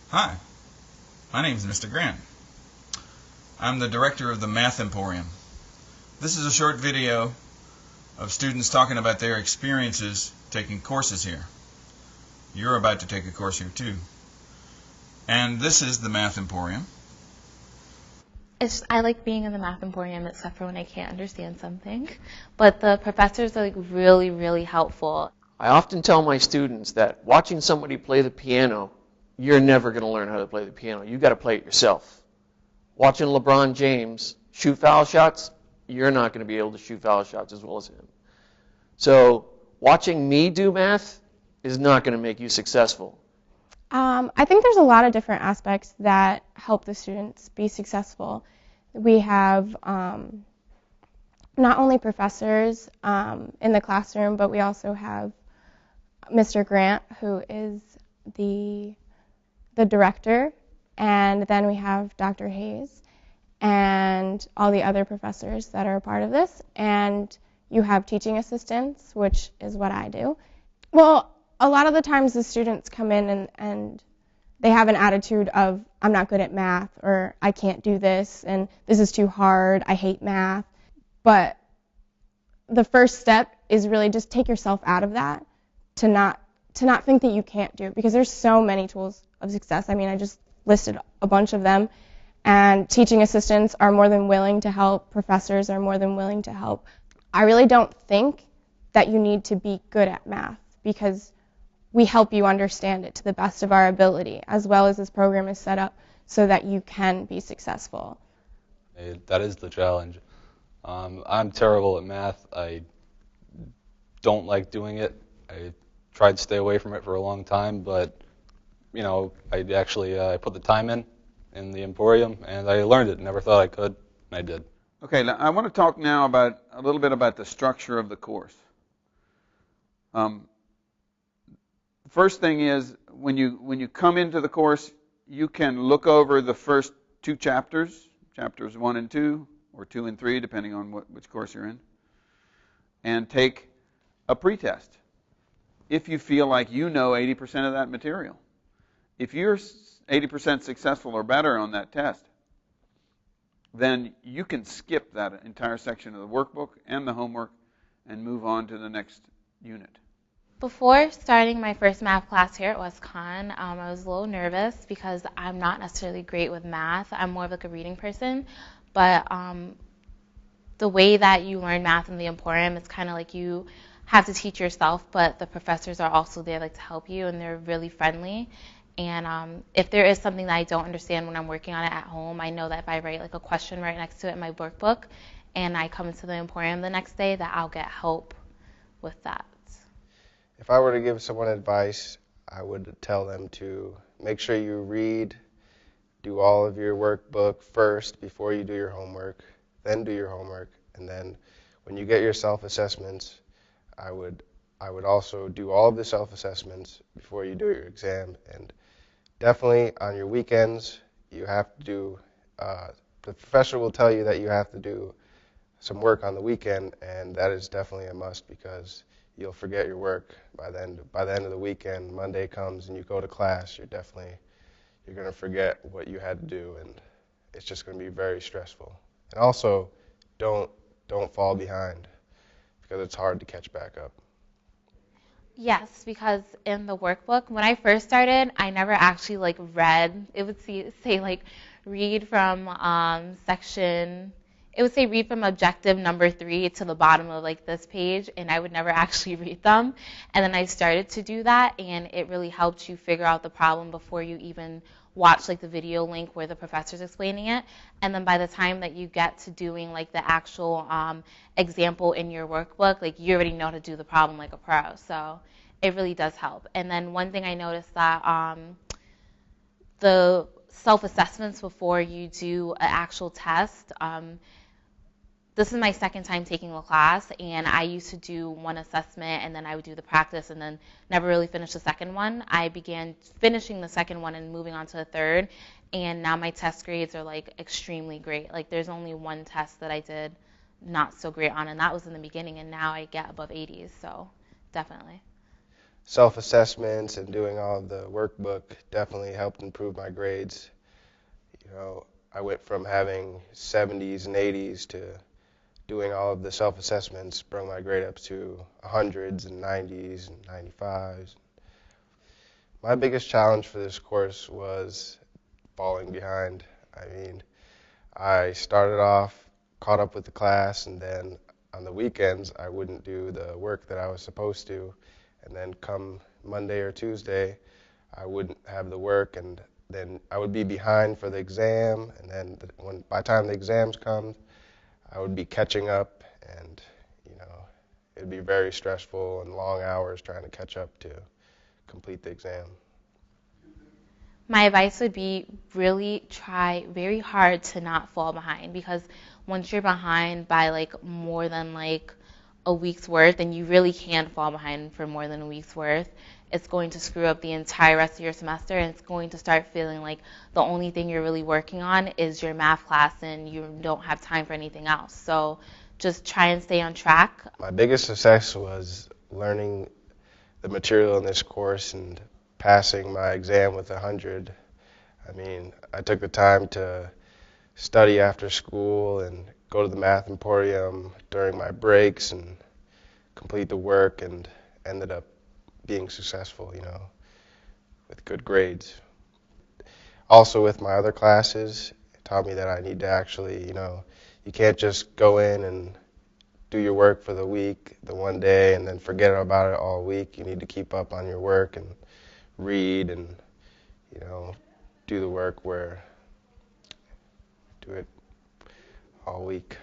Hi, my name is Mr. Grant. I'm the director of the Math Emporium. This is a short video of students talking about their experiences taking courses here. You're about to take a course here too. And this is the Math Emporium. I like being in the Math Emporium except for when I can't understand something. But the professors are really, really helpful. I often tell my students that watching somebody play the piano, you're never going to learn how to play the piano. You've got to play it yourself. Watching LeBron James shoot foul shots, you're not going to be able to shoot foul shots as well as him. So watching me do math is not going to make you successful. I think there's a lot of different aspects that help the students be successful. We have not only professors in the classroom, but we also have Mr. Grant, who is the director, and then we have Dr. Hayes and all the other professors that are a part of this, and you have teaching assistants, which is what I do. Well, a lot of the times the students come in and they have an attitude of, I'm not good at math, or I can't do this, and this is too hard, I hate math. But the first step is really just take yourself out of that, to not think that you can't do it, because there's so many tools of success. I mean, I just listed a bunch of them, and teaching assistants are more than willing to help, professors are more than willing to help. I really don't think that you need to be good at math, because we help you understand it to the best of our ability, as well as this program is set up so that you can be successful. That is the challenge. I'm terrible at math. I don't like doing it. I tried to stay away from it for a long time, but I actually put the time in the Emporium, and I learned it. Never thought I could, and I did. Okay, I want to talk now a little bit about the structure of the course. First thing is, when you come into the course, you can look over the first two chapters, chapters 1 and 2, or 2 and 3, depending on which course you're in, and take a pretest if you feel like you know 80% of that material. If you're 80% successful or better on that test, then you can skip that entire section of the workbook and the homework and move on to the next unit. Before starting my first math class here at WestCon, I was a little nervous because I'm not necessarily great with math. I'm more of like a reading person. But the way that you learn math in the Emporium, it's kind of like you have to teach yourself, but the professors are also there to help you, and they're really friendly. And if there is something that I don't understand when I'm working on it at home, I know that if I write like a question right next to it in my workbook and I come into the Emporium the next day, that I'll get help with that. If I were to give someone advice, I would tell them to make sure you read, do all of your workbook first before you do your homework, then do your homework, and then when you get your self-assessments, I would also do all of the self-assessments before you do your exam. And definitely on your weekends, you have to do, the professor will tell you that you have to do some work on the weekend, and that is definitely a must, because you'll forget your work by the end of the weekend. Monday comes and you go to class, you're going to forget what you had to do, and it's just going to be very stressful. And also, don't fall behind, because it's hard to catch back up. Yes, because in the workbook, when I first started, I never actually read. It would say read from section. It would say read from objective number 3 to the bottom of this page, and I would never actually read them. And then I started to do that, and it really helped you figure out the problem before you even watch the video link where the professor's explaining it. And then by the time that you get to doing the actual example in your workbook, you already know how to do the problem like a pro. So it really does help. And then one thing I noticed that the self-assessments before you do an actual test, this is my second time taking the class, and I used to do one assessment, and then I would do the practice, and then never really finish the second one. I began finishing the second one and moving on to the third, and now my test grades are extremely great. There's only one test that I did not so great on, and that was in the beginning, and now I get above 80s, so definitely. self-assessments and doing all of the workbook definitely helped improve my grades. You know, I went from having 70s and 80s to doing all of the self-assessments, brought my grade up to 100s and 90s and 95s. My biggest challenge for this course was falling behind. I mean, I started off, caught up with the class, and then on the weekends I wouldn't do the work that I was supposed to, and then come Monday or Tuesday I wouldn't have the work, and then I would be behind for the exam, and then by the time the exams come, I would be catching up, and it'd be very stressful and long hours trying to catch up to complete the exam. My advice would be really try very hard to not fall behind, because once you're behind by like more than like a week's worth, and you really can fall behind for more than a week's worth, it's going to screw up the entire rest of your semester, and it's going to start feeling like the only thing you're really working on is your math class and you don't have time for anything else. So just try and stay on track. My biggest success was learning the material in this course and passing my exam with 100. I mean, I took the time to study after school and go to the Math Emporium during my breaks and complete the work, and ended up being successful, with good grades. Also with my other classes, it taught me that I need to actually, you can't just go in and do your work for the week, the one day, and then forget about it all week. You need to keep up on your work and read and, do the work do it all week.